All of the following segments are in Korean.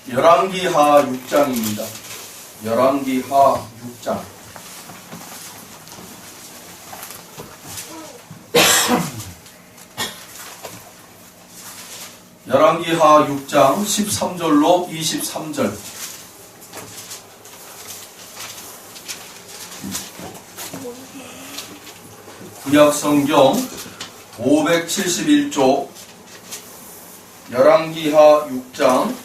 열왕기하 6장입니다. 열왕기하 6장. 열왕기하 6장 13절로 23절. 구약성경 571쪽 열왕기하 6장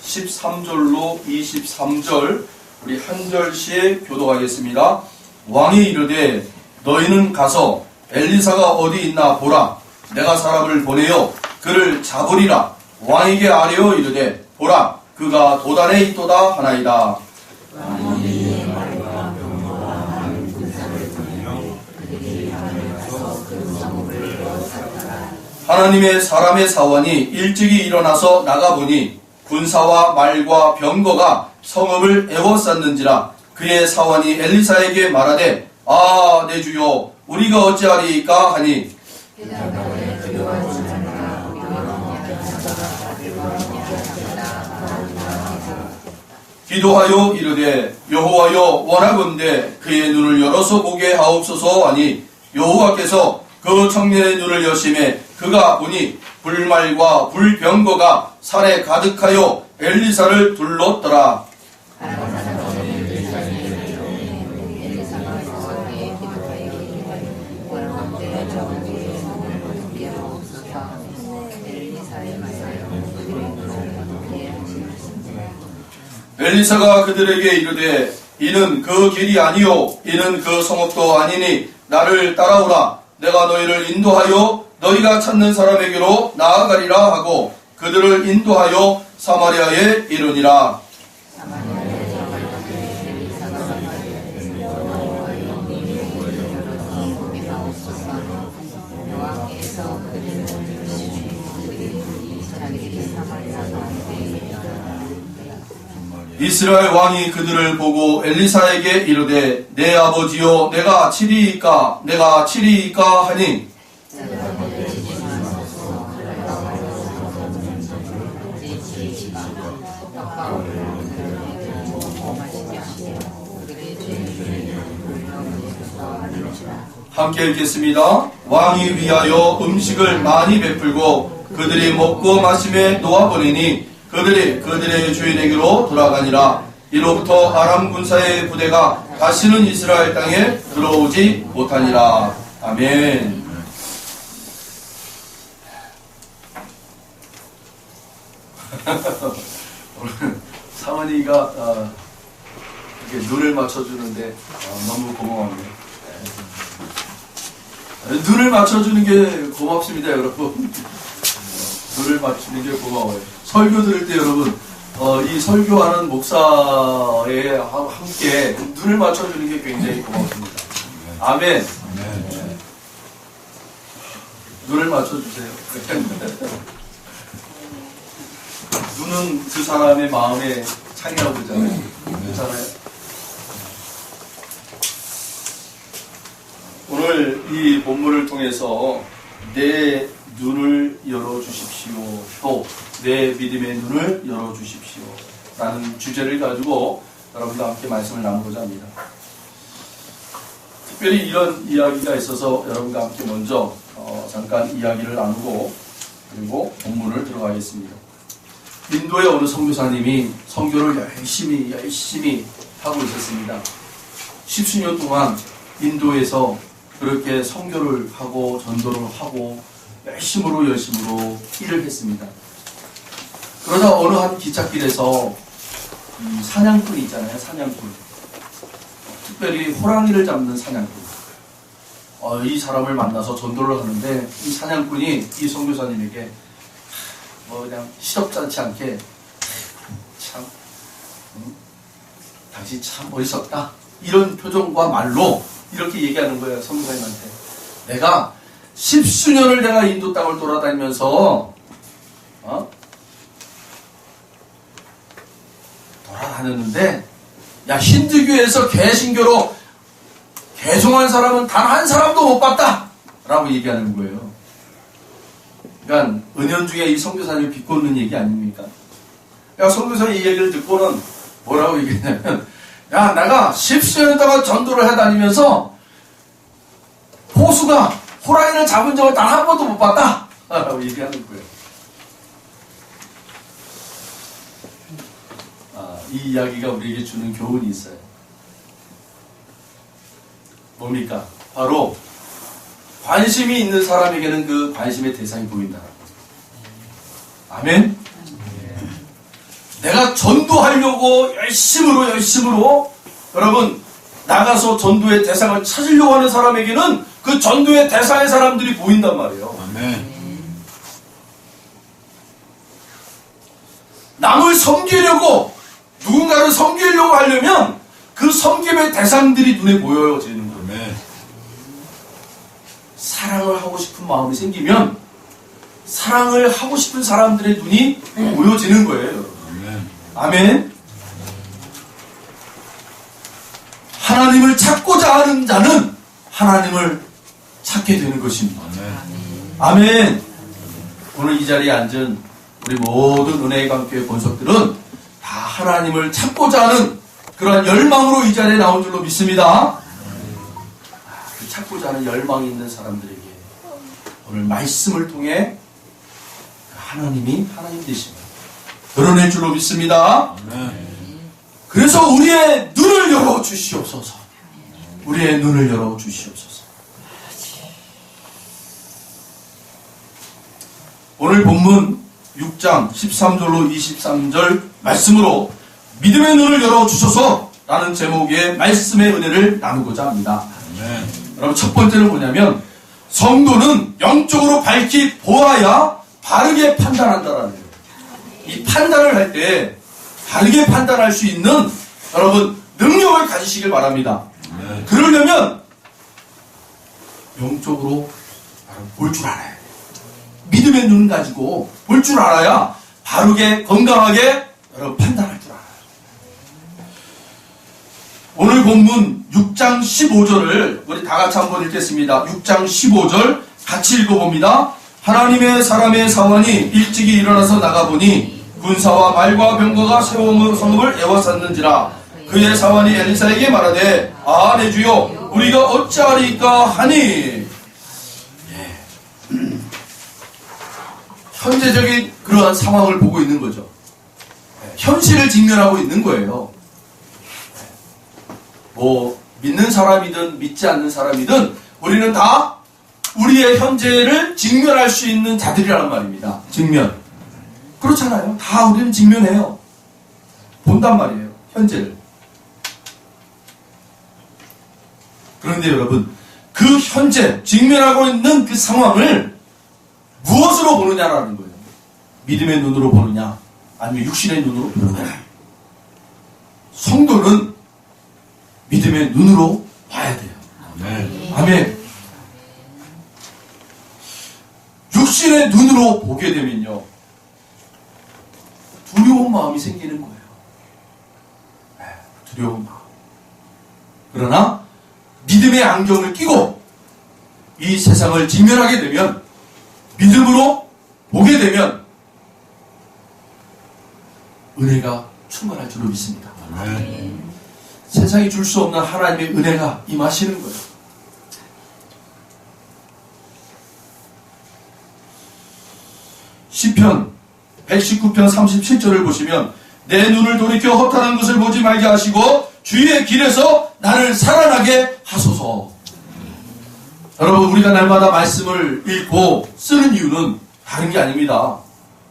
13절로 23절 우리 한 절씩 교독하겠습니다. 왕이 이르되 너희는 가서 엘리사가 어디 있나 보라. 내가 사람을 보내어 그를 잡으리라. 왕에게 아뢰어 이르되 보라 그가 도단에 있도다 하나이다. 하나님의 사람의 사원이 일찍이 일어나서 나가보니 군사와 말과 병거가 성읍을 에워쌌는지라. 그의 사원이 엘리사에게 말하되 아 내 주여 우리가 어찌하리이까 하니 기도하여 이르되 여호와여 원하건대 그의 눈을 열어서 보게 하옵소서 하니 여호와께서 그 청년의 눈을 여심해 그가 보니 불말과 불병거가 산에 가득하여 엘리사를 둘렀더라. 엘리사가 그들에게 이르되 이는 그 길이 아니요 이는 그 성읍도 아니니 나를 따라오라. 내가 너희를 인도하여 너희가 찾는 사람에게로 나아가리라 하고 그들을 인도하여 사마리아에 이르니라. 이스라엘 왕이 그들을 보고 엘리사에게 이르되 내 아버지여 내가 치리이까 하니 함께 읽겠습니다. 왕이 위하여 음식을 많이 베풀고 그들이 먹고 마심에 놓아보내니 그들이 그들의 주인에게로 돌아가니라. 이로부터 아람 군사의 부대가 다시는 이스라엘 땅에 들어오지 못하니라. 아멘. 오늘 사모니가 이렇게 눈을 맞춰주는데 너무 고마워요. 눈을 맞춰주는 게 고맙습니다, 여러분. 눈을 맞추는 게 고마워요. 설교 들을 때 여러분, 이 설교하는 목사에 함께 눈을 맞춰주는 게 굉장히 고맙습니다. 아멘. 눈을 맞춰주세요. 눈은 그 사람의 마음에 창이라고 그러잖아요. 그렇잖아요. 오늘 이 본문을 통해서 내 눈을 열어주십시오. 또 내 믿음의 눈을 열어주십시오. 라는 주제를 가지고 여러분과 함께 말씀을 나누고자 합니다. 특별히 이런 이야기가 있어서 여러분과 함께 먼저 잠깐 이야기를 나누고 그리고 본문을 들어가겠습니다. 인도의 어느 선교사님이 선교를 열심히 하고 있었습니다. 10수년 동안 인도에서 그렇게 선교를 하고 전도를 하고 열심으로 일을 했습니다. 그러다 어느 한 기찻길에서 사냥꾼이 있잖아요. 사냥꾼. 특별히 호랑이를 잡는 사냥꾼. 이 사람을 만나서 전도를 하는데 이 사냥꾼이 이 선교사님에게 그냥 시덥잖지 않게 참 당신 참 멋있었다. 이런 표정과 말로 이렇게 얘기하는 거예요. 선교사님한테. 내가 10수년을 내가 인도 땅을 돌아다니면서 돌아다녔는데 야 힌두교에서 개신교로 개종한 사람은 단 한 사람도 못 봤다 라고 얘기하는 거예요. 그러니까 은연중에 이 선교사님을 비꼬는 얘기 아닙니까? 야, 선교사 이 얘기를 듣고는 뭐라고 얘기했냐면, 야, 내가 10수년 동안 전도를 해다니면서 호수가 호랑이를 잡은 적을 단 한 번도 못 봤다! 라고 얘기하는 거예요. 이 이야기가 우리에게 주는 교훈이 있어요. 뭡니까? 바로 관심이 있는 사람에게는 그 관심의 대상이 보인다는 거예요. 아멘? 내가 전도하려고 열심으로 여러분 나가서 전도의 대상을 찾으려고 하는 사람에게는 그 전도의 대상의 사람들이 보인단 말이에요. 아멘. 남을 섬기려고 누군가를 섬기려고 하려면 그 섬김의 대상들이 눈에 보여지는 거예요. 아멘. 사랑을 하고 싶은 마음이 생기면 사랑을 하고 싶은 사람들의 눈이 보여지는 거예요. 아멘. 아멘. 하나님을 찾고자 하는 자는 하나님을 찾게 되는 것입니다. 아멘. 아멘. 오늘 이 자리에 앉은 우리 모든 은혜의 강교회 본석들은 다 하나님을 찾고자 하는 그런 열망으로 이 자리에 나온 줄로 믿습니다. 그 찾고자 하는 열망이 있는 사람들에게 오늘 말씀을 통해 하나님이 하나님 되심을 드러낼 줄로 믿습니다. 아멘. 그래서 우리의 눈을 열어 주시옵소서. 우리의 눈을 열어 주시옵소서. 오늘 본문 6장 13절로 23절 말씀으로 믿음의 눈을 열어 주셔서 라는 제목의 말씀의 은혜를 나누고자 합니다. 아멘. 여러분 첫 번째는 뭐냐면 성도는 영적으로 밝히 보아야 바르게 판단한다라는 거예요. 이 판단을 할 때 바르게 판단할 수 있는 여러분 능력을 가지시길 바랍니다. 아멘. 그러려면 영적으로 볼 줄 알아야 돼요. 믿음의 눈 가지고 볼 줄 알아야 바르게 건강하게 여러분 판단할 줄 알아요. 오늘 본문 6장 15절을 우리 다 같이 한번 읽겠습니다. 6장 15절 같이 읽어봅니다. 하나님의 사람의 사원이 일찍이 일어나서 나가보니 군사와 말과 병거가 성읍을 에워쌌는지라. 그의 사원이 엘리사에게 말하되 아 내 주여 우리가 어찌하리까 하니. 현재적인 그러한 상황을 보고 있는 거죠. 현실을 직면하고 있는 거예요. 뭐 믿는 사람이든 믿지 않는 사람이든 우리는 다 우리의 현재를 직면할 수 있는 자들이란 말입니다. 직면. 그렇잖아요. 다 우리는 직면해요. 본단 말이에요. 현재를. 그런데 여러분 그 현재 직면하고 있는 그 상황을 무엇으로 보느냐라는 거예요. 믿음의 눈으로 보느냐 아니면 육신의 눈으로 보느냐. 성도는 믿음의 눈으로 봐야 돼요. 아멘. 아멘. 육신의 눈으로 보게 되면요 두려운 마음이 생기는 거예요. 두려운 마음. 그러나 믿음의 안경을 끼고 이 세상을 직면하게 되면 믿음으로 보게 되면 은혜가 충만할 줄로 믿습니다. 아멘. 세상이 줄 수 없는 하나님의 은혜가 임하시는 거예요. 시편 119편 37절을 보시면 내 눈을 돌이켜 허탄한 것을 보지 말게 하시고 주의 길에서 나를 살아나게 하소서. 여러분 우리가 날마다 말씀을 읽고 쓰는 이유는 다른 게 아닙니다.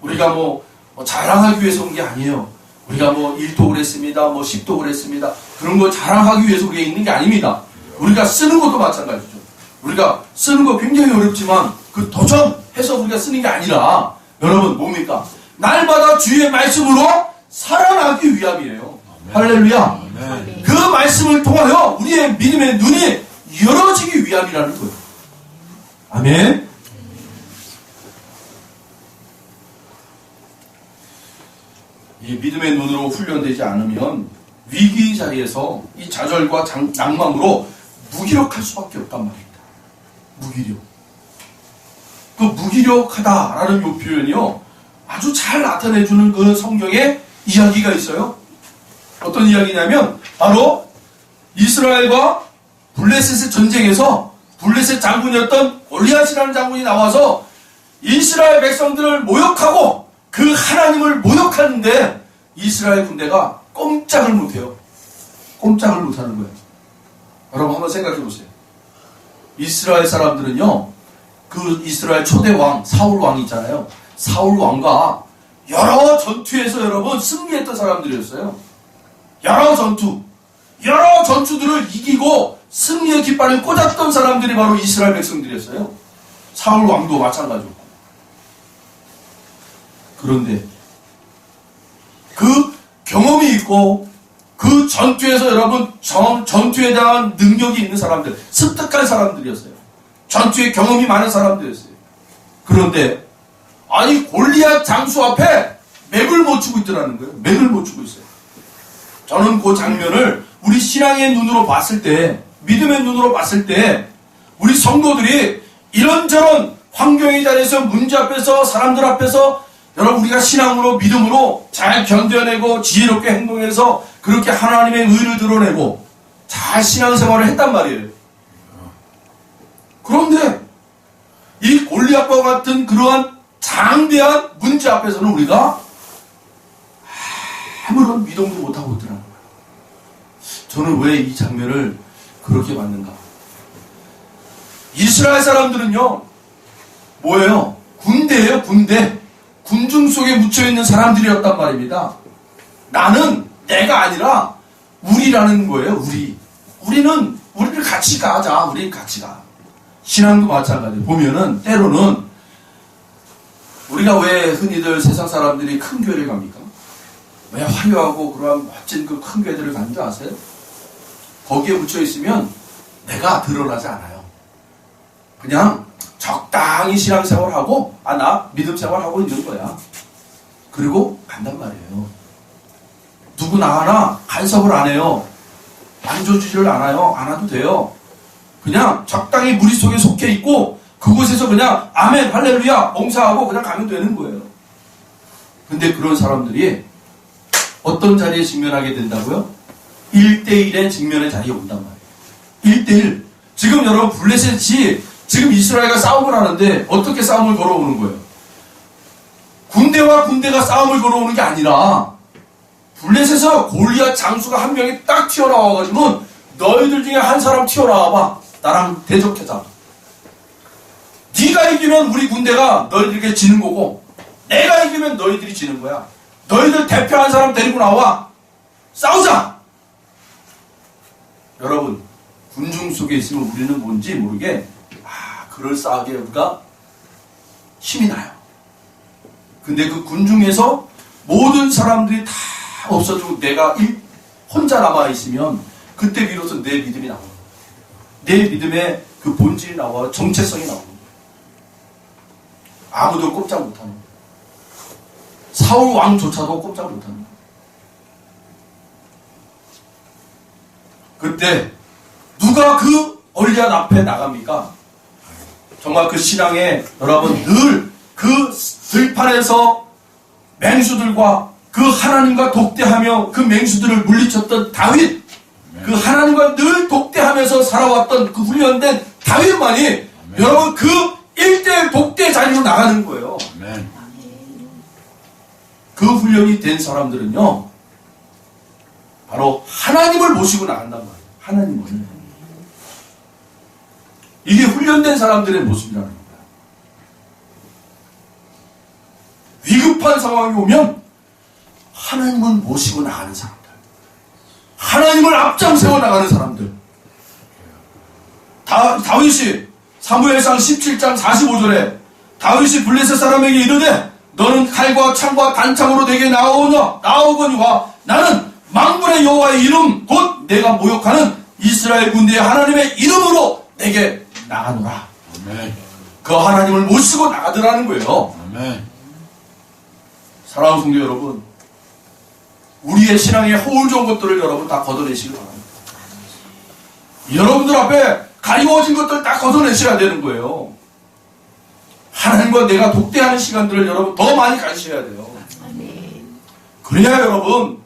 우리가 뭐 자랑하기 위해서 온 게 아니에요. 우리가 뭐 1독을 했습니다. 뭐 10독을 했습니다. 그런 거 자랑하기 위해서 우리가 있는 게 아닙니다. 우리가 쓰는 것도 마찬가지죠. 우리가 쓰는 거 굉장히 어렵지만 그 도전해서 우리가 쓰는 게 아니라 여러분 뭡니까? 날마다 주의 말씀으로 살아나기 위함이에요. 할렐루야. 아멘. 그 말씀을 통하여 우리의 믿음의 눈이 열어지기 위함이라는 거예요. 아멘. 이 믿음의 눈으로 훈련되지 않으면 위기 자리에서 이 좌절과 낭망으로 무기력할 수밖에 없단 말입니다. 무기력. 그 무기력하다라는 요 표현이요 아주 잘 나타내주는 그 성경의 이야기가 있어요. 어떤 이야기냐면 바로 이스라엘과 블레셋의 전쟁에서 블레셋 장군이었던 골리앗이라는 장군이 나와서 이스라엘 백성들을 모욕하고 그 하나님을 모욕하는데 이스라엘 군대가 꼼짝을 못해요. 꼼짝을 못하는 거예요. 여러분 한번 생각해 보세요. 이스라엘 사람들은요, 그 이스라엘 초대 왕 사울 왕이 있잖아요. 사울 왕과 여러 전투에서 여러분 승리했던 사람들이었어요. 여러 전투들을 이기고 승리의 깃발을 꽂았던 사람들이 바로 이스라엘 백성들이었어요. 사울 왕도 마찬가지고. 그런데 그 경험이 있고 그 전투에서 여러분 전투에 대한 능력이 있는 사람들, 습득한 사람들이었어요. 전투에 경험이 많은 사람들이었어요. 그런데 아니 골리앗 장수 앞에 맥을 못 추고 있더라는 거예요. 맥을 못 추고 있어요. 저는 그 장면을 우리 신앙의 눈으로 봤을 때, 믿음의 눈으로 봤을 때 우리 성도들이 이런저런 환경의 자리에서 문제 앞에서 사람들 앞에서 여러분 우리가 신앙으로 믿음으로 잘 견뎌내고 지혜롭게 행동해서 그렇게 하나님의 의를 드러내고 잘 신앙생활을 했단 말이에요. 그런데 이 골리앗과 같은 그러한 장대한 문제 앞에서는 우리가 아무런 미동도 못하고 있더라는 거예요. 저는 왜 이 장면을 그렇게 봤는가? 이스라엘 사람들은요, 뭐예요? 군대예요, 군대. 군중 속에 묻혀있는 사람들이었단 말입니다. 나는 내가 아니라 우리라는 거예요, 우리. 우리를 같이 가자, 우리 같이 가. 신앙도 마찬가지예요. 보면은, 때로는, 우리가 왜 흔히들 세상 사람들이 큰 교회를 갑니까? 왜 화려하고 그러한 멋진 그 큰 교회들을 가는 줄 아세요? 거기에 묻혀있으면 내가 드러나지 않아요. 그냥 적당히 신앙생활하고 나 믿음생활하고 있는 거야. 그리고 간단 말이에요. 누구나 하나 간섭을 안 해요. 만져주지를 않아요. 안 해도 돼요. 그냥 적당히 무리 속에 속해 있고 그곳에서 그냥 아멘 할렐루야 봉사하고 그냥 가면 되는 거예요. 근데 그런 사람들이 어떤 자리에 직면하게 된다고요? 1대1의 직면의 자리에 온단 말이에요. 1대1. 지금 여러분 블레셋이 지금 이스라엘과 싸움을 하는데 어떻게 싸움을 걸어오는 거예요? 군대와 군대가 싸움을 걸어오는 게 아니라 블레셋에서 골리앗 장수가 한 명이 딱 튀어나와가지고 너희들 중에 한 사람 튀어나와봐. 나랑 대적하자. 네가 이기면 우리 군대가 너희들에게 지는 거고 내가 이기면 너희들이 지는 거야. 너희들 대표한 사람 데리고 나와. 싸우자. 여러분 군중 속에 있으면 우리는 뭔지 모르게 그럴싸하게 우리가 힘이 나요. 근데 그 군중에서 모든 사람들이 다 없어지고 내가 혼자 남아있으면 그때 비로소 내 믿음이 나와요. 내 믿음의 그 본질이 나와요. 정체성이 나오는 거예요. 아무도 꼼짝 못하는 거예요. 사울 왕조차도 꼼짝 못하는 거예요. 그때 누가 그 골리앗 앞에 나갑니까? 정말 그 신앙에 여러분 늘 그 들판에서 맹수들과 그 하나님과 독대하며 그 맹수들을 물리쳤던 다윗, 그 하나님과 늘 독대하면서 살아왔던 그 훈련된 다윗만이 여러분 그 1대1 독대 자리로 나가는 거예요. 그 훈련이 된 사람들은요 바로 하나님을 모시고 나간단 말이에요. 하나님을. 이게 훈련된 사람들의 모습이라는 거예요. 위급한 상황이 오면 하나님을 모시고 나가는 사람들, 하나님을 앞장세워 나가는 사람들. 다윗이 사무엘상 17장 45절에 다윗이 블레셋 사람에게 이르되 너는 칼과 창과 단창으로 내게 나오거니와 나는 만군의 여호와의 이름 곧 내가 모욕하는 이스라엘 군대의 하나님의 이름으로 내게 나가노라. 아멘. 그 하나님을 모시고 나가더라는 거예요. 아멘. 사랑하는 성도 여러분, 우리의 신앙의 허울 좋은 것들을 여러분 다 걷어내시기 바랍니다. 여러분들 앞에 가리워진 것들 다 걷어내셔야 되는 거예요. 하나님과 내가 독대하는 시간들을 여러분 더 많이 가지셔야 돼요. 그래야 여러분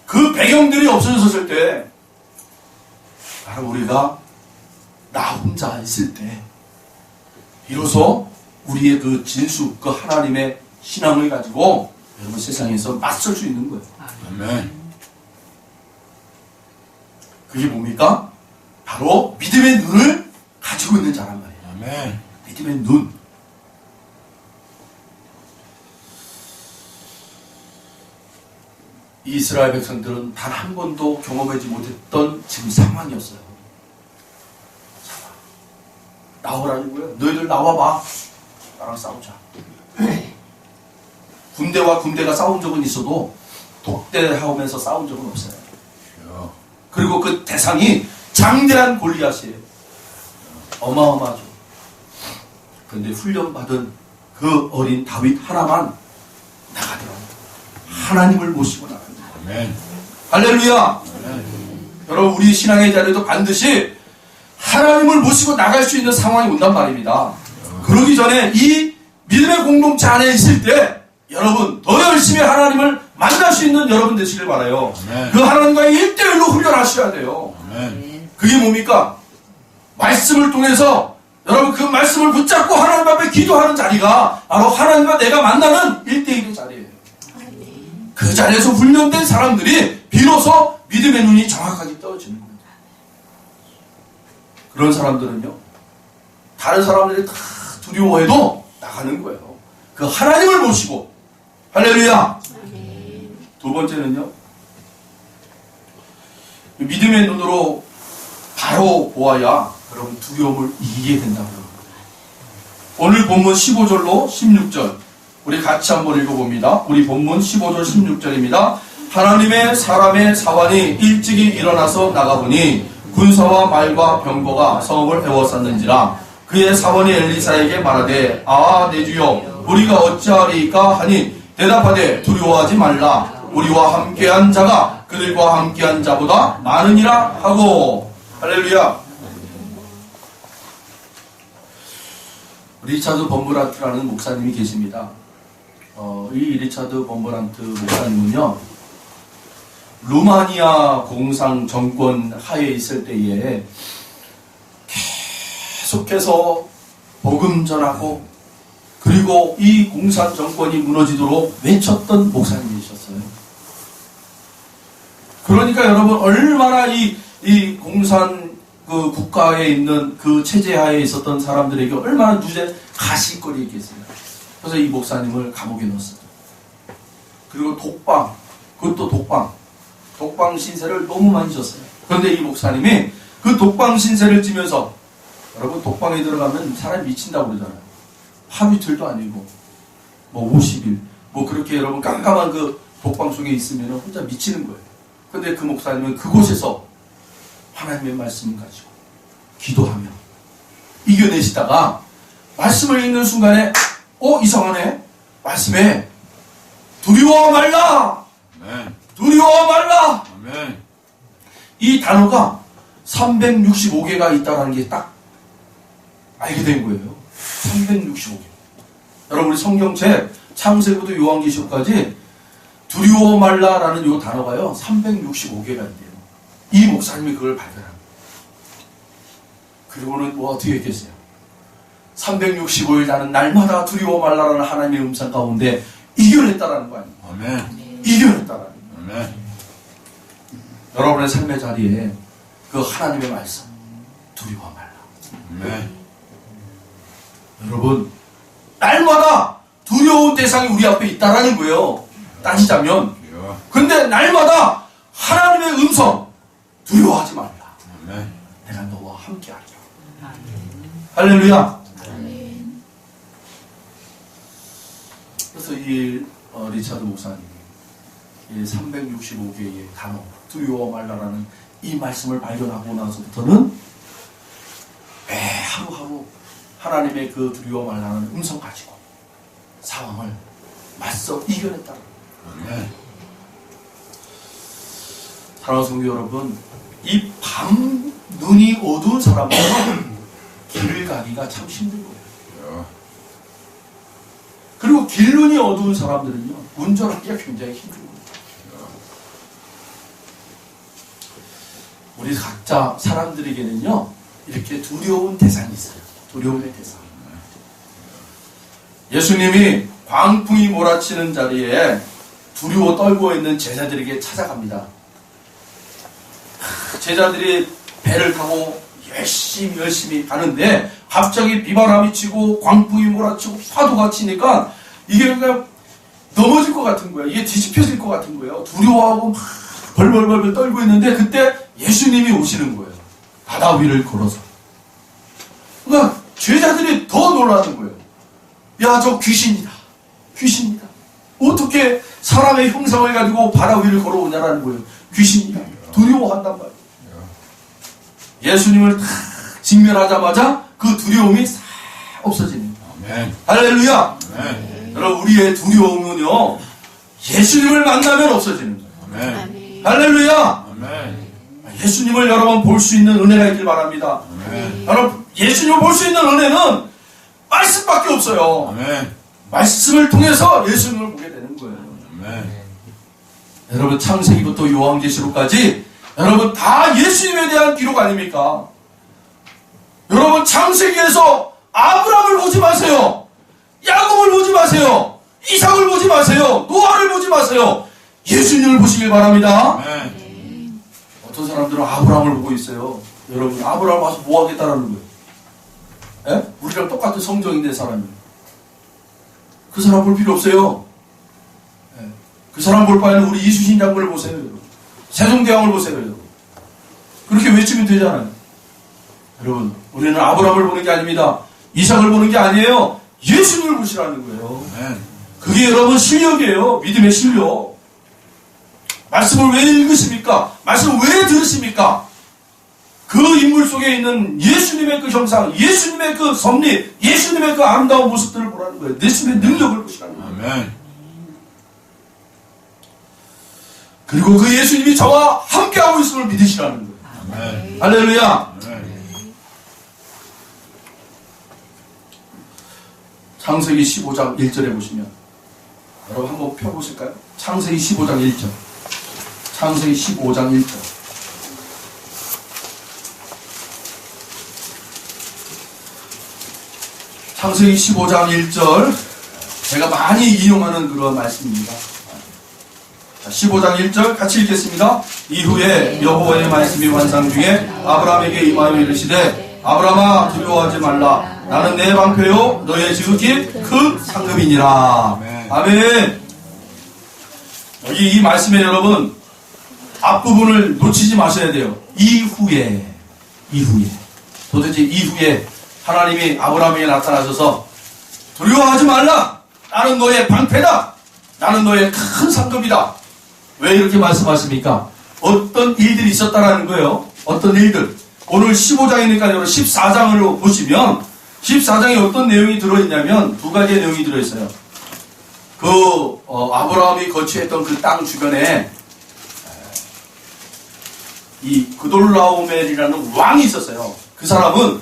그 배경들이 없어졌을 때 바로 우리가 나 혼자 있을 때 비로소 우리의 그 진수, 그 하나님의 신앙을 가지고 여러분 세상에서 맞설 수 있는 거예요. 아멘. 그게 뭡니까? 바로 믿음의 눈을 가지고 있는 자란 말이에요. 아멘. 믿음의 눈. 이스라엘 백성들은 단 한 번도 경험하지 못했던 지금 상황이었어요. 나오라고요. 너희들 나와봐. 나랑 싸우자. 군대와 군대가 싸운 적은 있어도 독대하면서 싸운 적은 없어요. 그리고 그 대상이 장대한 골리앗이에요. 어마어마하죠. 그런데 훈련받은 그 어린 다윗 하나만 나가더라고요. 하나님을 모시고 나갑니다. 아멘. 할렐루야. 여러분 우리 신앙의 자리에도 반드시 하나님을 모시고 나갈 수 있는 상황이 온단 말입니다. 그러기 전에 이 믿음의 공동체 안에 있을 때 여러분 더 열심히 하나님을 만날 수 있는 여러분 되시길 바라요. 아멘. 그 하나님과의 1대1로 훈련하셔야 돼요. 아멘. 그게 뭡니까? 말씀을 통해서 여러분 그 말씀을 붙잡고 하나님 앞에 기도하는 자리가 바로 하나님과 내가 만나는 1대1의 자리예요. 그 자리에서 훈련된 사람들이 비로소 믿음의 눈이 정확하게 떠지는 거예요. 그런 사람들은요, 다른 사람들이 다 두려워해도 나가는 거예요. 그 하나님을 모시고, 할렐루야! 두 번째는요, 믿음의 눈으로 바로 보아야 여러분 두려움을 이기게 된다고요. 오늘 본문 15절로 16절, 우리 같이 한번 읽어봅니다. 우리 본문 15절 16절입니다. 하나님의 사람의 사환이 일찍이 일어나서 나가보니 군사와 말과 병거가 성읍을 에워쌌는지라. 그의 사원이 엘리사에게 말하되 내 주여 우리가 어찌하리이까 하니 대답하되 두려워하지 말라. 우리와 함께한 자가 그들과 함께한 자보다 많으니라 하고. 할렐루야. 리차드 범브란트라는 목사님이 계십니다. 이 리차드 범브란트 목사님은요, 루마니아 공산 정권 하에 있을 때에 계속해서 복음 전하고 그리고 이 공산 정권이 무너지도록 외쳤던 목사님이셨어요. 그러니까 여러분 얼마나 이 공산 그 국가에 있는 그 체제하에 있었던 사람들에게 얼마나 누제 가시거리 있겠어요. 그래서 이 목사님을 감옥에 넣었어요. 그리고 그것도 독방 신세를 너무 많이 졌어요. 그런데 이 목사님이 그 독방 신세를 지면서, 여러분 독방에 들어가면 사람이 미친다고 그러잖아요. 하루 이틀도 아니고 뭐 50일 뭐 그렇게 여러분 깜깜한 그 독방 속에 있으면 혼자 미치는 거예요. 그런데 그 목사님은 그곳에서 하나님의 말씀을 가지고 기도하며 이겨내시다가 말씀을 읽는 순간에 이상하네. 말씀에 두려워 말라. 아멘. 두려워 말라. 아멘. 이 단어가 365개가 있다는 게 딱 알게 된 거예요. 365개. 여러분 우리 성경책 창세기부터 요한계시록까지 두려워 말라라는 이 단어가요 365개가 있대요. 이 목사님이 그걸 발견합니다. 그리고는 어떻게 했겠어요? 365일 나는 날마다 두려워 말라라는 하나님의 음성 가운데 이겨냈다라는 거 아니에요. 아멘. 이겨냈다라는 거예요. 아멘. 여러분의 삶의 자리에 그 하나님의 말씀 두려워 말라. 아멘. 여러분 날마다 두려운 대상이 우리 앞에 있다라는 거예요. 따지자면. 근데 날마다 하나님의 음성 두려워하지 말라. 아멘. 내가 너와 함께하리라. 할렐루야. 그래서 이 리차드 목사님이 이 365개의 단어 두려워 말라라는 이 말씀을 발견하고 나서부터는 매 하루하루 하나님의 그 두려워 말라는 음성 가지고 상황을 맞서 이겨냈다. 아멘. 사랑하는 성도 여러분, 이 밤 눈이 어두운 사람들은 길을 가기가 참 힘든 거예요. 그리고 길 눈이 어두운 사람들은요 운전하기가 굉장히 힘든 거예요. 우리 각자 사람들에게는요, 이렇게 두려운 대상이 있어요. 두려움의 대상. 예수님이 광풍이 몰아치는 자리에 두려워 떨고 있는 제자들에게 찾아갑니다. 제자들이 배를 타고 열심히 가는데 갑자기 비바람이 치고 광풍이 몰아치고 파도가 치니까 이게 그냥 넘어질 것 같은 거예요. 이게 뒤집혀질 것 같은 거예요. 두려워하고 막 벌벌벌 떨고 있는데 그때 예수님이 오시는 거예요. 바다 위를 걸어서. 그러니까 제자들이 더 놀라는 거예요. 야, 저 귀신이다. 귀신이다. 어떻게 사람의 형상을 가지고 바다 위를 걸어오냐라는 거예요. 귀신이다. 두려워한단 말이에요. 예수님을 탁 직면하자마자 그 두려움이 싹 없어지는 거예요. 아멘. 할렐루야. 아멘. 여러분, 우리의 두려움은요, 예수님을 만나면 없어지는 거예요. 아멘. 할렐루야. 아멘. 예수님을 여러분 볼 수 있는 은혜가 있길 바랍니다. 아멘. 여러분, 예수님을 볼 수 있는 은혜는 말씀밖에 없어요. 아멘. 말씀을 통해서 예수님을 보게 되는 거예요. 아멘. 여러분, 창세기부터 요한계시록까지 여러분 다 예수님에 대한 기록 아닙니까? 여러분, 창세기에서 아브라함을 보지 마세요. 야곱을 보지 마세요. 이삭을 보지 마세요. 노아를 보지 마세요. 예수님을 보시길 바랍니다. 아멘. 어떤 사람들은 아브라함을 보고 있어요. 여러분, 아브라함 와서 뭐 하겠다라는 거예요? 예? 우리랑 똑같은 성정인데 사람이. 그 사람 볼 필요 없어요. 예. 그 사람 볼 바에는 우리 이수신 장군을 보세요. 여러분. 세종대왕을 보세요. 여러분. 그렇게 외치면 되잖아요. 여러분, 우리는 아브라함을 보는 게 아닙니다. 이삭을 보는 게 아니에요. 예수님을 보시라는 거예요. 아멘. 그게 여러분 실력이에요. 믿음의 실력. 말씀을 왜 읽으십니까? 말씀을 왜 들으십니까? 그 인물 속에 있는 예수님의 그 형상, 예수님의 그 섭리, 예수님의 그 아름다운 모습들을 보라는 거예요. 예수님의 능력을 보시라는 거예요. 아멘. 그리고 그 예수님이 저와 함께하고 있음을 믿으시라는 거예요. 아멘. 할렐루야. 아멘. 창세기 15장 1절에 보시면, 여러분 한번 펴보실까요? 창세기 15장 1절. 창세기 15장 1절. 창세기 15장 1절. 제가 많이 인용하는 그런 말씀입니다. 자, 15장 1절 같이 읽겠습니다. 이후에 여호와의 말씀이 환상 중에 아브라함에게 임하여 이르시되 아브라함아 두려워하지 말라. 나는 내 방패요 너의 지극히 큰 상급이니라. 아멘. 여기 이 말씀에 여러분 앞부분을 놓치지 마셔야 돼요. 이후에 도대체 이후에 하나님이 아브라함에게 나타나셔서 두려워하지 말라. 나는 너의 방패다. 나는 너의 큰 상급이다. 왜 이렇게 말씀하십니까? 어떤 일들이 있었다라는 거예요. 어떤 일들. 오늘 15장이니까 여러분 14장으로 보시면 14장에 어떤 내용이 들어있냐면 두 가지의 내용이 들어있어요. 아브라함이 거주했던 그 땅 주변에 이 그돌라오멜이라는 왕이 있었어요. 그 사람은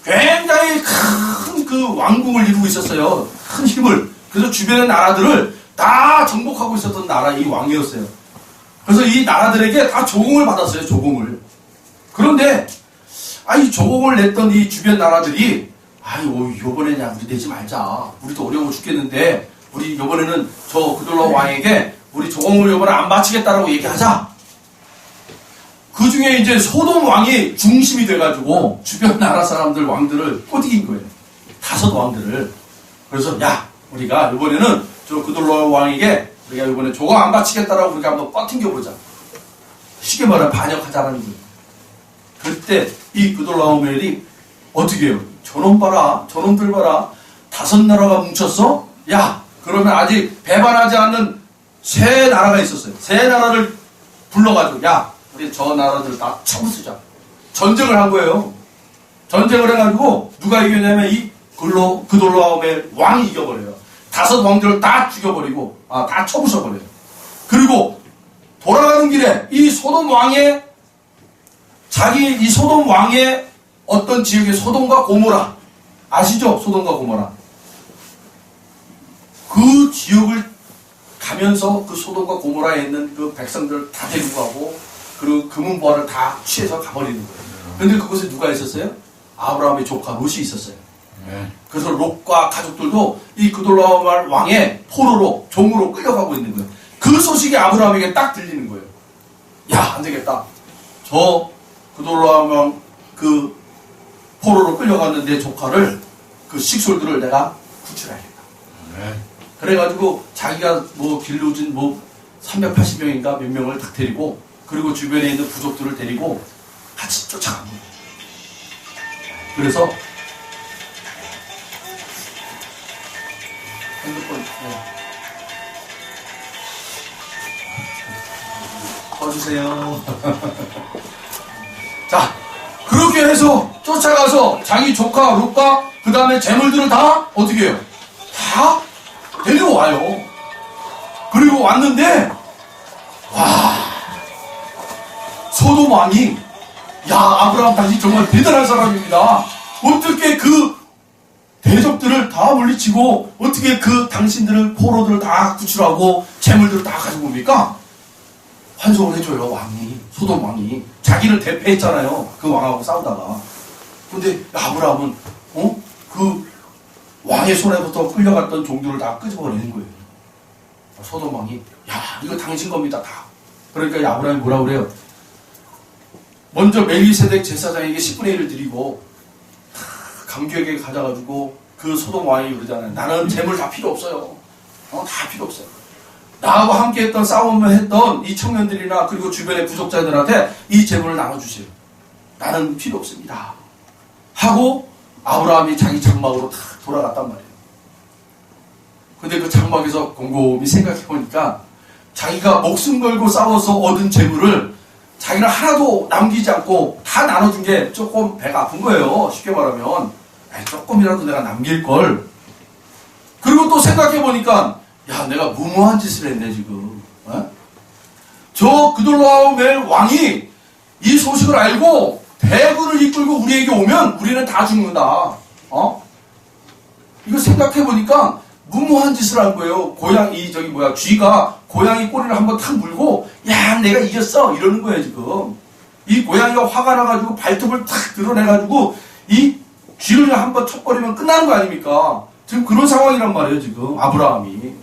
굉장히 큰 그 왕국을 이루고 있었어요. 큰 힘을. 그래서 주변의 나라들을 다 정복하고 있었던 나라 이 왕이었어요. 그래서 이 나라들에게 다 조공을 받았어요. 조공을. 그런데 이 조공을 냈던 이 주변 나라들이 요번에는 야 우리 내지 말자. 우리도 어려워 죽겠는데 우리 요번에는 저 그돌라오 왕에게 우리 조공을 요번에 안 바치겠다라고 얘기하자. 그 중에 이제 소돔 왕이 중심이 돼가지고 주변 나라 사람들 왕들을 꼬드긴 거예요. 5 왕들을. 그래서 야 우리가 이번에는 저 그돌라오 왕에게 우리가 이번에 조공 안 바치겠다라고 우리가 한번 뻗팅겨보자. 쉽게 말하면 반역하자라는 거예요. 그때 이 그돌라오멜이 어떻게 해요? 저놈 봐라. 저놈들 봐라. 5 나라가 뭉쳤어? 야 그러면 아직 배반하지 않는 세 나라가 있었어요. 세 나라를 불러가지고 야 우리 저 나라들 다 쳐부수자. 전쟁을 한 거예요. 전쟁을 해가지고 누가 이겼냐면 이 그돌라오멜 왕이 이겨버려요. 5 왕들을 다 죽여버리고 다 쳐부숴버려요. 그리고 돌아가는 길에 이 소돔 왕의 이 소돔 왕의 어떤 지역의 소돔과 고모라 아시죠? 소돔과 고모라 그 지역을 가면서 그 소돔과 고모라에 있는 그 백성들을 다 데리고 가고 그리고 금은보화를 다 취해서 가버리는 거예요. 근데 그곳에 누가 있었어요? 아브라함의 조카 롯이 있었어요. 그래서 롯과 가족들도 이 그돌라오말 왕의 포로로 종으로 끌려가고 있는 거예요. 그 소식이 아브라함에게 딱 들리는 거예요. 야, 안 되겠다. 저 그돌라오말 그 포로로 끌려갔는 내 조카를 그 식솔들을 내가 구출해야겠다. 그래가지고 자기가 뭐 길르진 뭐 380명인가 몇 명을 딱 데리고 그리고 주변에 있는 부족들을 데리고 같이 쫓아간 거예요. 그래서 핸드폰 꺼주세요. 자, 그렇게 해서 쫓아가서 자기 조카 롯과 그 다음에 재물들을 다 어떻게 해요? 다 데려와요. 그리고 왔는데 와, 소돔 왕이 야, 아브라함 당신 정말 대단한 사람입니다. 어떻게 그 대적들을 다 물리치고 어떻게 그 당신들을 포로들을 다 구출하고 재물들을 다 가지고 옵니까? 환송을 해줘요. 왕이, 소돔 왕이 자기를 대패했잖아요. 그 왕하고 싸우다가. 근데 아브라함은 그 왕의 손에부터 끌려갔던 종들을 다 끄집어내는 거예요. 소돔 왕이 야, 이거 당신 겁니다. 다. 그러니까 아브라함이 뭐라 그래요? 먼저 멜기세덱 제사장에게 10분의 1을 드리고 감격에 가져가지고 그 소돔 왕이 그러잖아요. 나는 재물 다 필요 없어요. 다 필요 없어요. 나하고 함께 했던 싸움을 했던 이 청년들이나 그리고 주변의 부족자들한테 이 재물을 나눠주세요. 나는 필요 없습니다. 하고 아브라함이 자기 장막으로 다 돌아갔단 말이에요. 근데 그 장막에서 곰곰이 생각해보니까 자기가 목숨 걸고 싸워서 얻은 재물을 자기는 하나도 남기지 않고 다 나눠준 게 조금 배가 아픈 거예요. 쉽게 말하면 조금이라도 내가 남길걸. 그리고 또 생각해보니까 야, 내가 무모한 짓을 했네 지금. 저 그돌라오멜 왕이 이 소식을 알고 대군을 이끌고 우리에게 오면 우리는 다 죽는다. 이거 생각해보니까 무모한 짓을 한 거예요. 고양이 쥐가 고양이 꼬리를 한번 탁 물고 야, 내가 이겼어 이러는 거예요 지금. 이 고양이가 화가 나가지고 발톱을 탁 드러내가지고 이 쥐를 한번 쳐버리면 끝나는 거 아닙니까? 지금 그런 상황이란 말이에요 지금 아브라함이.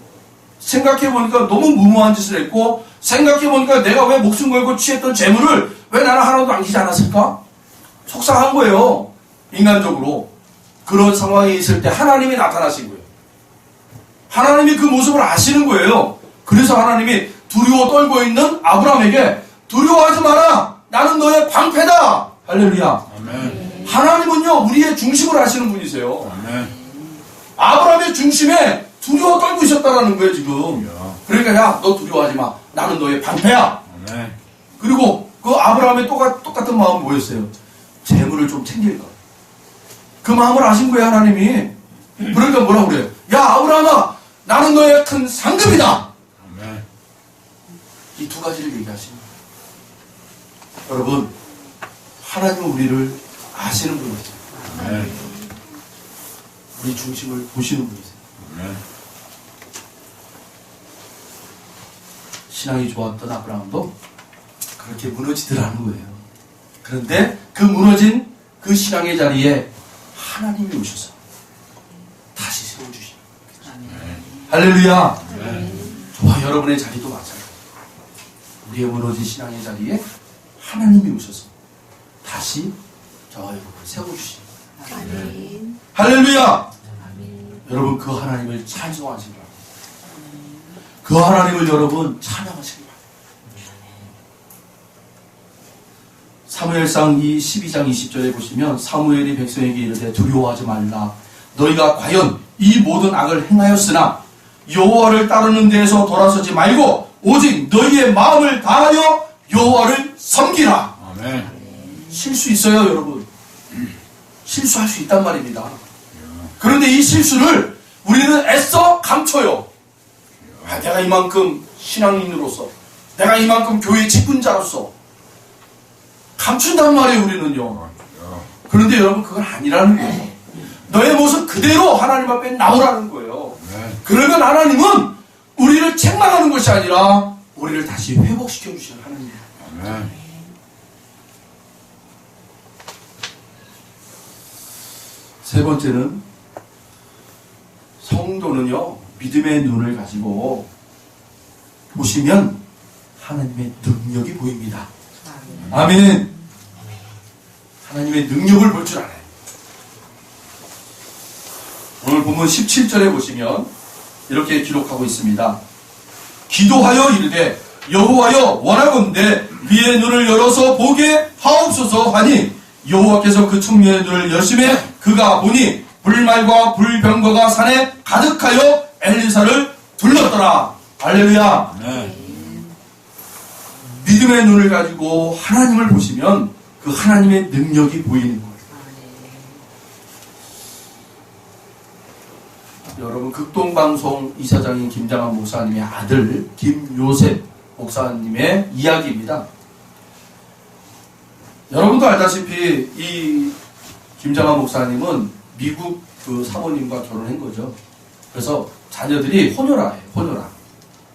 생각해보니까 너무 무모한 짓을 했고 생각해보니까 내가 왜 목숨 걸고 취했던 재물을 왜 나는 하나도 남기지 않았을까? 속상한 거예요. 인간적으로. 그런 상황에 있을 때 하나님이 나타나신 거예요. 하나님이 그 모습을 아시는 거예요. 그래서 하나님이 두려워 떨고 있는 아브라함에게 두려워하지 마라. 나는 너의 방패다. 할렐루야. 아멘. 하나님은요 우리의 중심을 아시는 분이세요. 아멘. 아브라함의 중심에 두려워 떨고 있었다라는 거예요 지금. 그러니까 야, 너 두려워하지 마. 나는 너의 방패야. 아멘. 그리고 그 아브라함의 똑같은 마음은 뭐였어요? 재물을 좀 챙길 것. 그 마음을 아신 거예요 하나님이. 그러니까 뭐라고 그래요? 야, 아브라함아, 나는 너의 큰 상급이다. 아멘. 이 두 가지를 얘기하시는 거예요. 여러분, 하나님은 우리를 아시는 분이세요. 아멘. 우리 중심을 보시는 분이세요. 아멘. 신앙이 좋았던 아브라함도 그렇게 무너지더라는 거예요. 그런데 그 무너진 그 신앙의 자리에 하나님이 오셔서 다시 세워주시는 거예요. 할렐루야. 저와 여러분의 자리도 마찬가지예요. 우리의 무너진 신앙의 자리에 하나님이 오셔서 다시 저와 여러분을 세워주시는 거예요. 할렐루야. 여러분 그 하나님을 찬송하시기 바랍니다. 그 하나님을 여러분 찬양하시기 바랍니다. 사무엘상 12장 20절에 보시면 사무엘이 백성에게 이르되 두려워하지 말라. 너희가 과연 이 모든 악을 행하였으나 여호와를 따르는 데에서 돌아서지 말고 오직 너희의 마음을 다하여 여호와를 섬기라. 아멘. 실수 있어요 여러분. 실수할 수 있단 말입니다. 그런데 이 실수를 우리는 애써 감춰요. 내가 이만큼 신앙인으로서, 내가 이만큼 교회 직분자로서 감춘단 말이에요 우리는요. 그런데 여러분 그건 아니라는 거예요. 너의 모습 그대로 하나님 앞에 나오라는 거예요. 그러면 하나님은 우리를 책망하는 것이 아니라 우리를 다시 회복시켜 주시는 하나님입니다. 아멘. 세 번째는 성도는요, 믿음의 눈을 가지고 보시면 하나님의 능력이 보입니다. 아멘. 하나님의 능력을 볼 줄 알아요. 오늘 본문 17절에 보시면 이렇게 기록하고 있습니다. 기도하여 이르되 여호와여 원하건대 그의 눈을 열어서 보게 하옵소서 하니 여호와께서 그 청년의 눈을 여심해 그가 보니 불말과 불병거가 산에 가득하여 엘리사를 둘렀더라. 할렐루야. 네. 믿음의 눈을 가지고 하나님을 보시면 그 하나님의 능력이 보이는 거예요. 여러분, 극동방송 이사장인 김장한 목사님의 아들 김요셉 목사님의 이야기입니다. 여러분도 알다시피 이 김장한 목사님은 미국 그 사모님과 결혼한 거죠. 그래서 자녀들이 혼혈아예요. 혼혈아.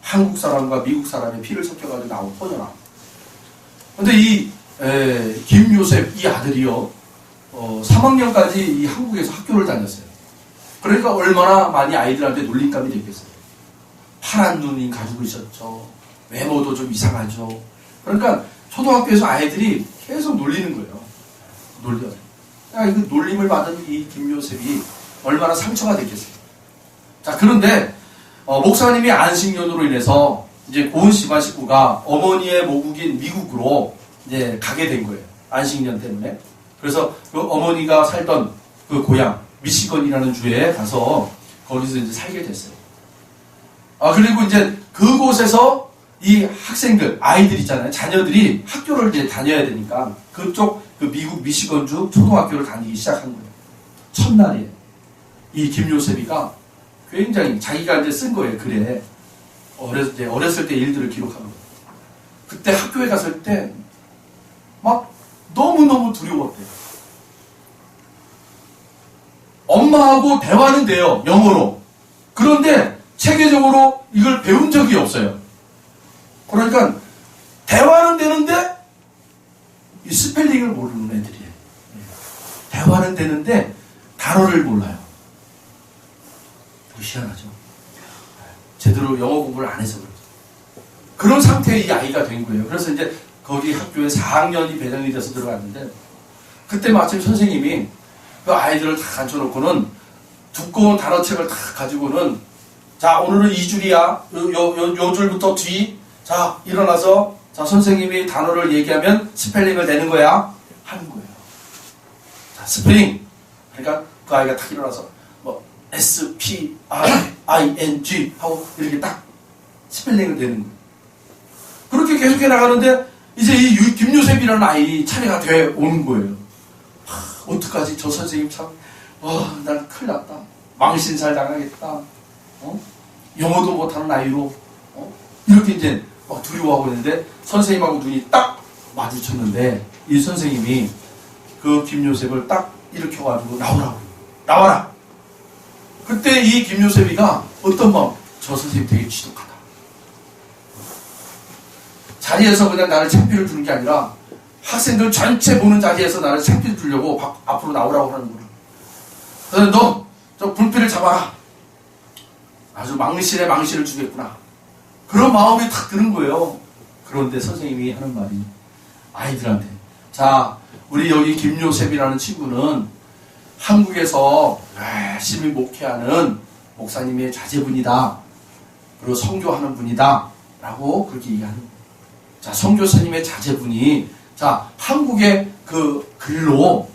한국 사람과 미국 사람의 피를 섞여가지고 나온 혼혈아. 근데 이 김요셉 이 아들이요, 3학년까지 이 한국에서 학교를 다녔어요. 그러니까 얼마나 많이 아이들한테 놀림감이 됐겠어요. 파란 눈이 가지고 있었죠. 외모도 좀 이상하죠. 그러니까 초등학교에서 아이들이 계속 놀리는 거예요. 놀려요. 그 놀림을 받은 이 김요셉이 얼마나 상처가 됐겠어요. 자, 그런데 목사님이 안식년으로 인해서 이제 고은 씨와 식구가 어머니의 모국인 미국으로 이제 가게 된 거예요. 안식년 때문에. 그래서 그 어머니가 살던 그 고향 미시건이라는 주에 가서 거기서 이제 살게 됐어요. 그리고 이제 그곳에서 이 학생들, 아이들 있잖아요. 자녀들이 학교를 이제 다녀야 되니까 그쪽 그 미국 미시건주 초등학교를 다니기 시작한 거예요. 첫날에 이 김요셉이가 굉장히 자기가 이제 쓴 거예요. 글에 어렸을 때 일들을 기록하는 거예요. 그때 학교에 갔을 때 막 너무너무 두려웠대요. 엄마하고 대화는 돼요. 영어로. 그런데 체계적으로 이걸 배운 적이 없어요. 그러니까 대화는 되는데 이 스펠링을 모르는 애들이에요. 대화는 되는데 단어를 몰라요. 희한하죠. 제대로 영어 공부를 안 해서 그렇죠. 그런 상태의 이 아이가 된 거예요. 그래서 이제 거기 학교에 4학년이 배정이 돼서 들어갔는데 그때 마침 선생님이 그 아이들을 다 앉혀놓고는 두꺼운 단어책을 다 가지고는 자, 오늘은 이 줄이야. 요 줄부터 뒤. 자, 일어나서 자, 선생님이 단어를 얘기하면 스펠링을 내는 거야. 하는 거예요. 자, 스펠링. 그러니까 그 아이가 딱 일어나서 뭐 S-P-R-I-N-G 하고 이렇게 딱 스펠링을 내는 거예요. 그렇게 계속해 나가는데 이제 이 김요셉이라는 아이 차례가 돼 오는 거예요. 어떡하지? 저 선생님 참, 난 큰일 났다. 망신살 당하겠다. 영어도 못하는 아이로, 이렇게 이제 막 두려워하고 있는데, 선생님하고 눈이 딱 마주쳤는데, 이 선생님이 그 김요셉을 딱 일으켜가지고, 나와라! 그때 이 김요셉이가 어떤 마음, 저 선생님 되게 지독하다. 자리에서 그냥 나를 창피를 주는 게 아니라, 학생들 전체 보는 자리에서 나를 창피를 주려고 앞으로 나오라고 하는구나. 그래서 너, 저 불필을 잡아라. 아주 망신에 망신을 주겠구나. 그런 마음이 탁 드는 거예요. 그런데 선생님이 하는 말이 아이들한테, 자, 우리 여기 김요셉이라는 친구는 한국에서 열심히 목회하는 목사님의 자제분이다. 그리고 선교하는 분이다. 라고 그렇게 얘기하는 거예요. 자, 선교사님의 자제분이 자, 한국의 그 글로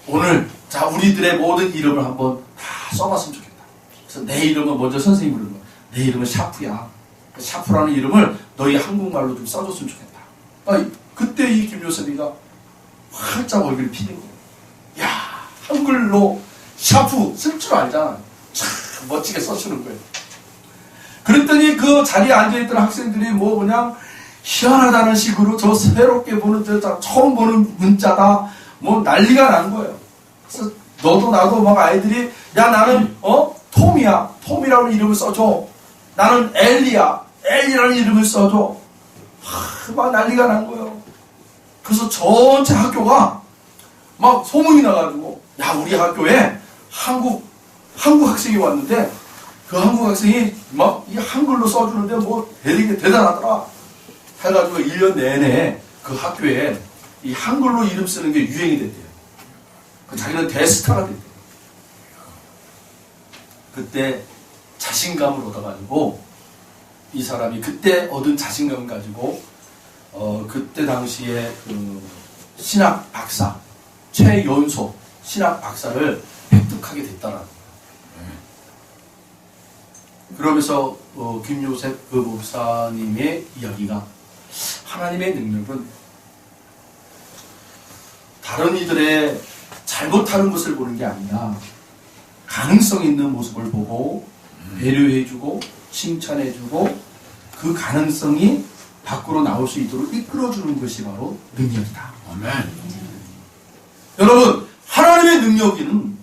오늘 자, 우리들의 모든 이름을 한번 다 써봤으면 좋겠다. 그래서 내 이름은 먼저 선생님이 부르는 거야. 내 이름은 샤프야. 샤프라는 이름을 너희 한국말로 좀 써줬으면 좋겠다. 그때 이 김요셉이가 활짝 얼굴이 피는 거예요. 야, 한글로 샤프 쓸 줄 알잖아. 참 멋지게 써주는 거예요. 그랬더니 그 자리에 앉아있던 학생들이 뭐 그냥 희한하다는 식으로 저 새롭게 보는 저 처음 보는 문자다 뭐 난리가 난 거예요. 그래서 너도 나도 막 아이들이 야 나는 톰이야. 톰이라고 이름을 써줘. 나는 엘리야. 엘리라는 이름을 써줘. 막 난리가 난 거예요. 그래서 전체 학교가 막 소문이 나가지고, 야, 우리 학교에 한국 학생이 왔는데, 그 한국 학생이 막 이 한글로 써주는데 뭐 되게 대단하더라. 해가지고 1년 내내 그 학교에 이 한글로 이름 쓰는 게 유행이 됐대요. 그 자기는 대스타가 됐대요. 그때 자신감을 얻어가지고, 이 사람이 그때 얻은 자신감을 가지고, 그때 당시에 그 신학 박사, 최연소 신학 박사를 획득하게 됐다라는 거예요. 그러면서 김요셉 그 목사님의 이야기가, 하나님의 능력은 다른 이들의 잘못하는 것을 보는 게 아니라 가능성 있는 모습을 보고 배려해주고 칭찬해주고 그 가능성이 밖으로 나올 수 있도록 이끌어주는 것이 바로 능력이다. 아멘. 여러분, 하나님의 능력은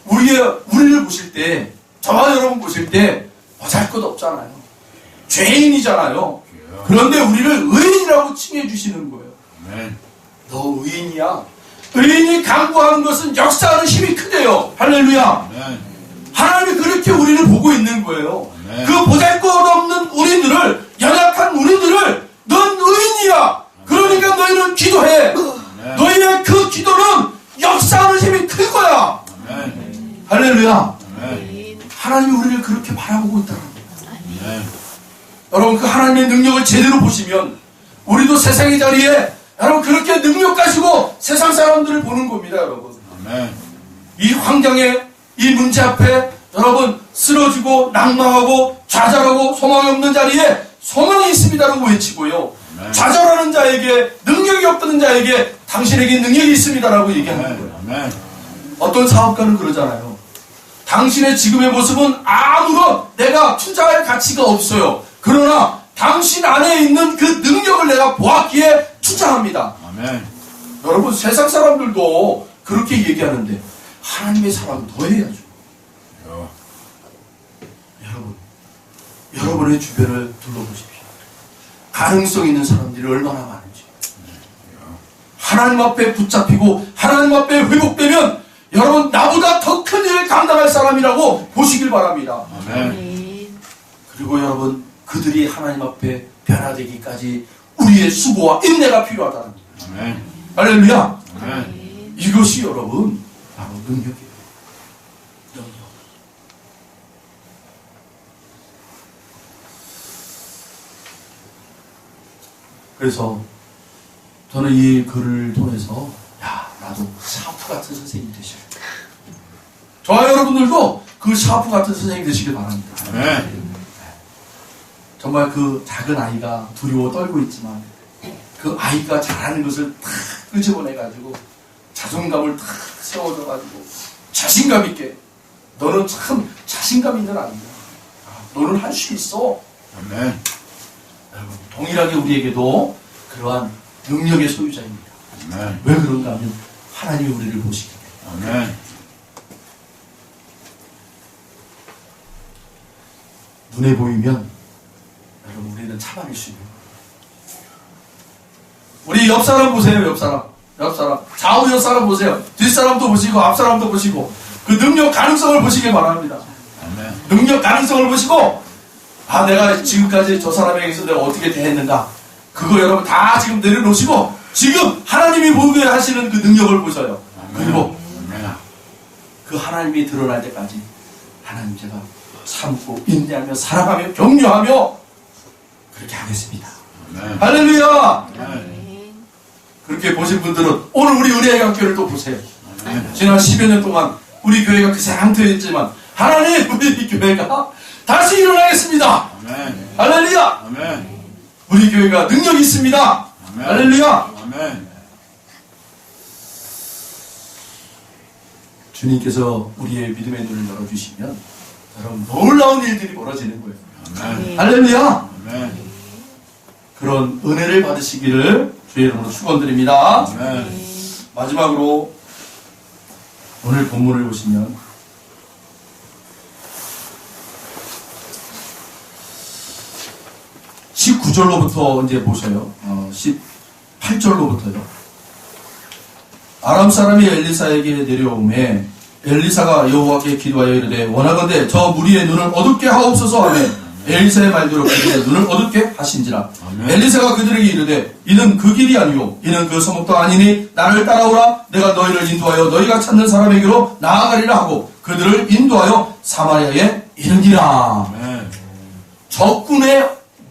우리를 보실 때, 저와 여러분 보실 때 보잘것 없잖아요. 죄인이잖아요. 그런데 우리를 의인이라고 칭해 주시는 거예요. 아멘. 너 의인이야. 의인이 강구하는 것은 역사하는 힘이 크대요. 할렐루야. 아멘. 하나님이 그렇게 우리를 보고 있는 거예요. 아멘. 그 보잘것 없는 우리들을, 연약한 우리들을, 넌 의인이야. 그러니까 너희는 기도해. 아멘. 너희의 그 기도는 역사하는 힘이 클 거야. 아멘. 할렐루야. 아멘. 하나님이 우리를 그렇게 바라보고 있다는 거예요. 아멘. 여러분, 그 하나님의 능력을 제대로 보시면 우리도 세상의 자리에 여러분 그렇게 능력 가지고 세상 사람들을 보는 겁니다. 여러분, 아멘. 이 환경에, 이 문제 앞에 여러분 쓰러지고 낙망하고 좌절하고 소망이 없는 자리에 소망이 있습니다라고 외치고요, 아멘. 좌절하는 자에게, 능력이 없던 자에게 당신에게 능력이 있습니다라고 얘기하는 거예요. 아멘. 어떤 사업가는 그러잖아요. 당신의 지금의 모습은 아무런 내가 투자할 가치가 없어요. 그러나 당신 안에 있는 그 능력을 내가 보았기에 투자합니다. 아멘. 여러분, 세상 사람들도 그렇게 얘기하는데 하나님의 사람은 더 해야죠. 여러분의 주변을 둘러보십시오. 가능성 있는 사람들이 얼마나 많은지. 하나님 앞에 붙잡히고 하나님 앞에 회복되면 여러분, 나보다 더 큰 일을 감당할 사람이라고 보시길 바랍니다. 아멘. 그리고 여러분, 그들이 하나님 앞에 변화되기까지 우리의 수고와 인내가 필요하다는 거예요. 아멘. 할렐루야. 아멘. 이것이 여러분 바로 능력이에요. 능력. 그래서 저는 이 글을 통해서, 야, 나도 샤프 같은 선생님이 되시길, 저와 여러분들도 그 샤프 같은 선생님이 되시길 바랍니다. 아멘. 정말 그 작은 아이가 두려워 떨고 있지만 그 아이가 잘하는 것을 탁 끄집어내가지고 자존감을 탁 세워줘가지고 자신감 있게, 너는 참 자신감 있는 아이야. 너는 할 수 있어. 아멘. 여러분, 동일하게 우리에게도 그러한 능력의 소유자입니다. 아멘. 왜 그런가 하면 하나님이 우리를 보시기 때문에. 아멘. 눈에 보이면 여러분 우리는 참아낼 수 있는 거예요. 우리 옆 사람 보세요. 옆 사람 좌우 옆 사람 보세요. 뒷 사람도 보시고 앞 사람도 보시고 그 능력 가능성을 보시기 바랍니다. 아멘. 능력 가능성을 보시고, 아, 내가 지금까지 저 사람에게서 내가 어떻게 대했는가, 그거 여러분 다 지금 내려놓으시고 지금 하나님이 보게 하시는 그 능력을 보셔요. 그리고 아멘. 그 하나님이 드러날 때까지 하나님, 제가 참고 인내하며 사랑하며 격려하며 그렇게 하겠습니다. 아멘. 할렐루야. 아멘. 그렇게 보신 분들은 오늘 우리 은혜의 학교를 또 보세요. 아멘. 지난 10여 년 동안 우리 교회가 그 상태였지만 하나님, 우리 교회가 다시 일어나겠습니다. 아멘. 할렐루야. 아멘. 우리 교회가 능력이 있습니다. 아멘. 할렐루야. 아멘. 주님께서 우리의 믿음의 눈을 열어주시면 여러분 놀라운 일들이 벌어지는 거예요. 아멘. 할렐루야. 아멘. 그런 은혜를 받으시기를 주의 이름으로 축원드립니다. 아멘. 마지막으로 오늘 본문을 보시면 9절로부터 이제 보세요. 18절로부터요. 아람 사람이 엘리사에게 내려오매 엘리사가 여호와께 기도하여 이르되 원하건대 저 무리의 눈을 어둡게 하옵소서 하매 엘리사의 말대로 그들의 눈을 어둡게 하신지라. 엘리사가 그들에게 이르되 이는 그 길이 아니요 이는 그 서목도 아니니 나를 따라오라. 내가 너희를 인도하여 너희가 찾는 사람에게로 나아가리라 하고 그들을 인도하여 사마리아에 이르니라. 적군의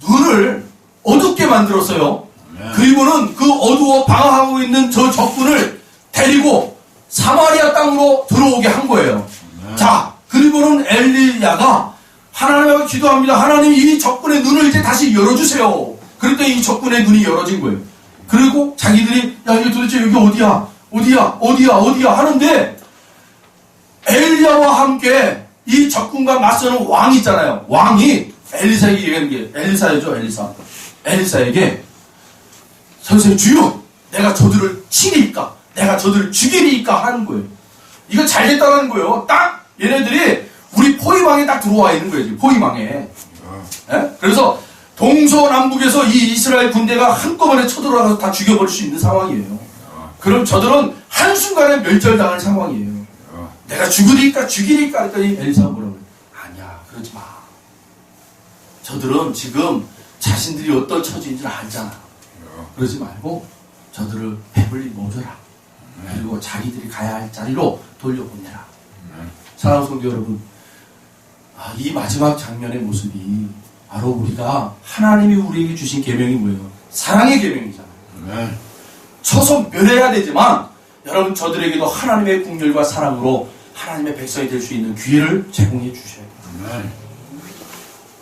눈을 어둡게 만들었어요. 그리고는 그 어두워 방황하고 있는 저 적군을 데리고 사마리아 땅으로 들어오게 한 거예요. 자, 그리고는 엘리야가 하나님께 기도합니다. 하나님 이 적군의 눈을 이제 다시 열어주세요. 그랬더니 이 적군의 눈이 열어진 거예요. 그리고 자기들이 야 이게 도대체 여기 어디야 하는데 엘리야와 함께 이 적군과 맞서는 왕이 있잖아요. 왕이 엘리사에게 얘기하는 게 엘리사죠. 엘리사에게 선생님 주여 내가 저들을 치리까 내가 저들을 죽이리까 하는 거예요. 이거 잘 됐다는 거예요. 딱 얘네들이 우리 포위망에 딱 들어와 있는 거예요. 포위망에. 예? 그래서 동서남북에서 이 이스라엘 군대가 한꺼번에 쳐들어가서 다 죽여버릴 수 있는 상황이에요. 그럼 저들은 한순간에 멸절당할 상황이에요. 내가 죽이리까 했더니 엘리사가 뭐라고 그래요? 아니야 그러지 마. 저들은 지금 자신들이 어떤 처지인지를 알잖아. 그러지 말고 저들을 배불리 먹여라. 그리고 자기들이 가야 할 자리로 돌려보내라. 사랑하는 성도 여러분, 이 마지막 장면의 모습이 바로 우리가 하나님이 우리에게 주신 계명이 뭐예요? 사랑의 계명이잖아요. 쳐서 멸해야 되지만 여러분 저들에게도 하나님의 국률과 사랑으로 하나님의 백성이 될 수 있는 기회를 제공해 주셔야 돼요.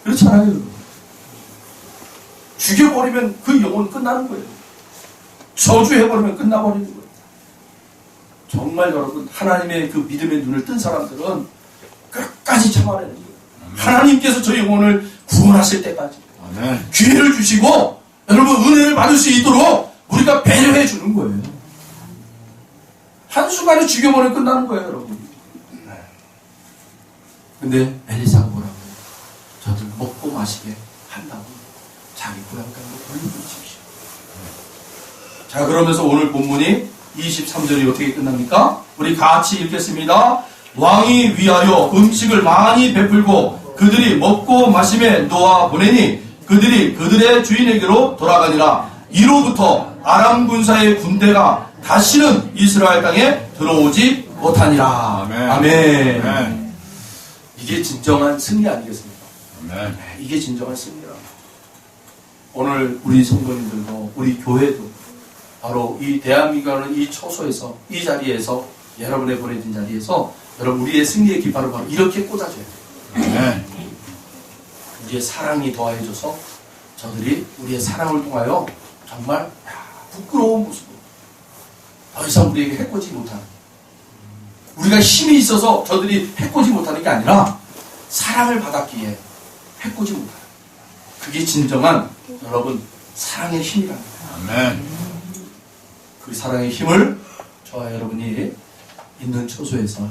그렇잖아요. 여러분. 죽여버리면 그 영혼은 끝나는 거예요. 저주해버리면 끝나버리는 거예요. 정말 여러분 하나님의 그 믿음의 눈을 뜬 사람들은 끝까지 참아내는 거예요. 하나님께서 저 영혼을 구원하실 때까지 기회를 주시고 여러분 은혜를 받을 수 있도록 우리가 배려해 주는 거예요. 한순간에 죽여버리면 끝나는 거예요. 여러분. 근데 엘리사가 뭐라고 해요? 저들 먹고 마시게 한다고 자기 고향 땅으로 돌려주십시오. 자, 그러면서 오늘 본문이 23절이 어떻게 끝납니까? 우리 같이 읽겠습니다. 왕이 위하여 음식을 많이 베풀고 그들이 먹고 마심에 놓아 보내니 그들이 그들의 주인에게로 돌아가니라. 이로부터 아람 군사의 군대가 다시는 이스라엘 땅에 들어오지 못하니라. 아멘. 아멘. 아멘. 이게 진정한 승리 아니겠습니까? 아멘. 이게 진정한 승리라. 오늘 우리 성도님들도 우리 교회도 바로 이 대한민국의 이 처소에서 이 자리에서 여러분의 보내진 자리에서 여러분 우리의 승리의 깃발을 바로 이렇게 꽂아줘야 돼요. 아멘. 우리의 사랑이 더해져서 저들이 우리의 사랑을 통하여 정말 부끄러운 모습으로 더 이상 우리에게 해코지 못하는 우리가 힘이 있어서 저들이 해코지 못하는 게 아니라 사랑을 받았기에 해코지 못하는 그게 진정한 여러분 사랑의 힘이라는 거예요. 아멘. 그 사랑의 힘을 저와 여러분이 있는 처소에서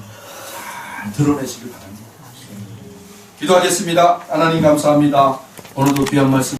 잘 드러내시길 바랍니다. 기도하겠습니다. 하나님 감사합니다. 오늘도 귀한 말씀